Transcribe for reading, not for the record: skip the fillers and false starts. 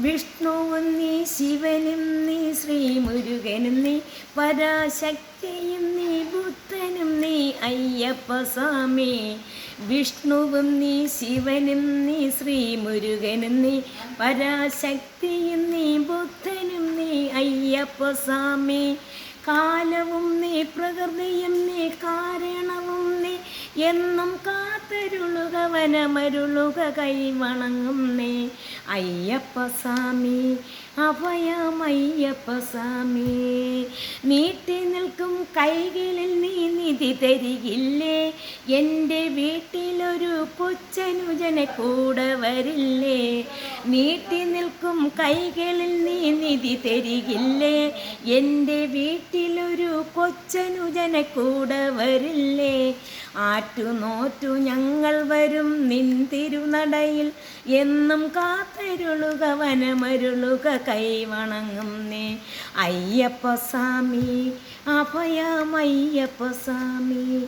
വിഷ്ണുവും നീ, ശിവനും നീ, ശ്രീമുരുകനും നീ, പരാശക്തിയും നീ, ബുദ്ധനും നീ, അയ്യപ്പ സ്വാമി. വിഷ്ണുവും നീ, ശിവനും നീ, ശ്രീമുരുകനും നീ, പരാശക്തിയും നീ, ബുദ്ധനും നീ, അയ്യപ്പ സ്വാമി. കാലവും നീ, പ്രകൃതിയും നീ, കാരണവും നീ, എന്നും കാത്തരുളുക, വനമരുളുക, കൈവണങ്ങും നീ, അയ്യപ്പ സ്വാമി. അഭയമയ്യപ്പ സ്വാമി. നീട്ടി നിൽക്കും കൈകളിൽ നീ നിധി തരികില്ലേ? എൻ്റെ വീട്ടിലൊരു കൊച്ചനുജനെ കൂടെ വരില്ലേ? നീട്ടി നിൽക്കും കൈകളിൽ നീ നിധി തരികില്ലേ? എൻ്റെ വീട്ടിലൊരു കൊച്ചനുജനെ കൂടെ വരില്ലേ? ആറ്റുനോറ്റു ഞങ്ങൾ വരും നിൻ തിരുനടയിൽ, എന്നും കാത്തരുളുക, വനമരുളുക, കൈവണങ്ങും നീ, അയ്യപ്പ സ്വാമി. അഭയമയ്യപ്പ സ്വാമി.